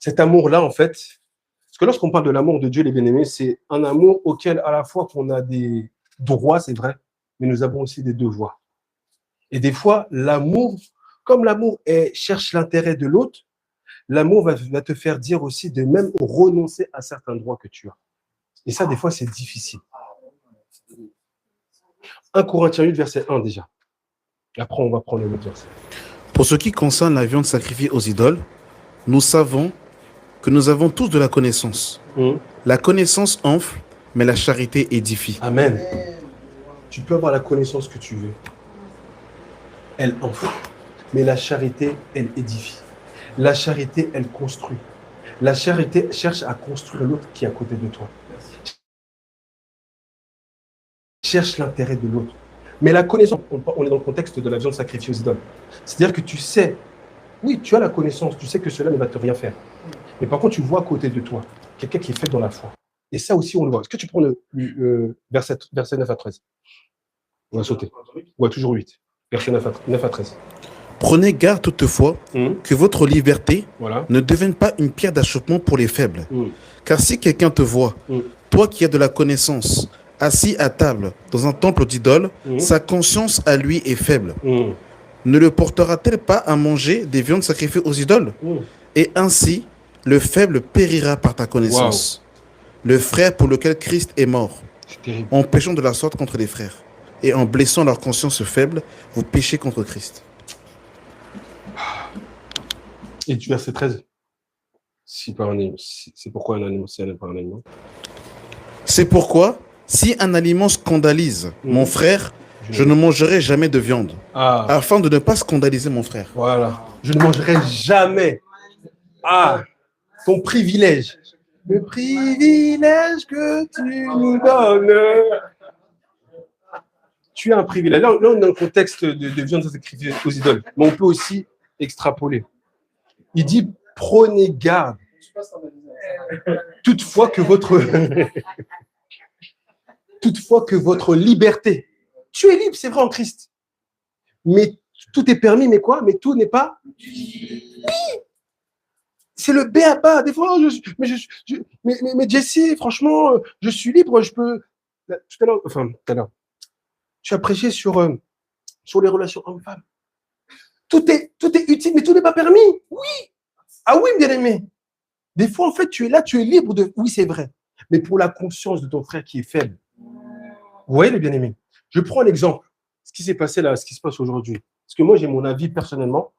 Cet amour-là, en fait, parce que lorsqu'on parle de l'amour de Dieu, les bien-aimés, c'est un amour auquel, à la fois, qu'on a des droits, c'est vrai, mais nous avons aussi des devoirs. Et des fois, l'amour, comme l'amour cherche l'intérêt de l'autre, l'amour va te faire dire aussi de même renoncer à certains droits que tu as. Et ça, des fois, c'est difficile. 1 Corinthiens 8, verset 1 déjà. Après, on va prendre le autre verset. Pour ce qui concerne la viande sacrifiée aux idoles, nous savons que nous avons tous de la connaissance. La connaissance enfle, mais la charité édifie. Amen. Tu peux avoir la connaissance que tu veux. Elle enfle. Mais la charité, elle édifie. La charité, elle construit. La charité cherche à construire l'autre qui est à côté de toi. Cherche l'intérêt de l'autre. Mais la connaissance, on est dans le contexte de la viande sacrifiée aux idoles. C'est-à-dire que tu sais, oui, tu as la connaissance, tu sais que cela ne va te rien faire. Mais par contre, tu vois à côté de toi quelqu'un qui est fait dans la foi. Et ça aussi, on le voit. Est-ce que tu prends le verset 9 à 13? On va sauter. Ouais, toujours 8. Verset 9 à 13. Prenez garde toutefois que votre liberté ne devienne pas une pierre d'achoppement pour les faibles. Car si quelqu'un te voit, toi qui as de la connaissance, assis à table dans un temple d'idole, sa conscience à lui est faible. Ne le portera-t-elle pas à manger des viandes sacrifiées aux idoles? Et ainsi, le faible périra par ta connaissance. Le frère pour lequel Christ est mort, en péchant de la sorte contre les frères, et en blessant leur conscience faible, vous péchez contre Christ. Et du verset 13. C'est pourquoi un aliment, c'est pas un aliment. C'est pourquoi, si un aliment scandalise mon frère, je ne mangerai jamais de viande, afin de ne pas scandaliser mon frère. Voilà. Je ne mangerai jamais. Ton privilège. Le privilège que tu nous donnes. Tu as un privilège. Là, on est dans le contexte de viande sacrifiée aux idoles. Mais on peut aussi extrapoler. Il dit, prenez garde. Toutefois que votre liberté. Tu es libre, c'est vrai en Christ. Mais tout est permis, mais quoi? Mais tout n'est pas. C'est le b.a.-ba. Des fois, mais Jesse, franchement, je suis libre, je peux. Tout à l'heure, tu as prêché sur les relations hommes-femmes. Tout est utile, mais tout n'est pas permis. Oui. Ah oui, bien-aimé. Des fois, en fait, tu es là, tu es libre de. Oui, c'est vrai. Mais pour la conscience de ton frère qui est faible. Vous voyez, les bien-aimés? Je prends l'exemple. Ce qui s'est passé là, ce qui se passe aujourd'hui. Parce que moi, j'ai mon avis personnellement.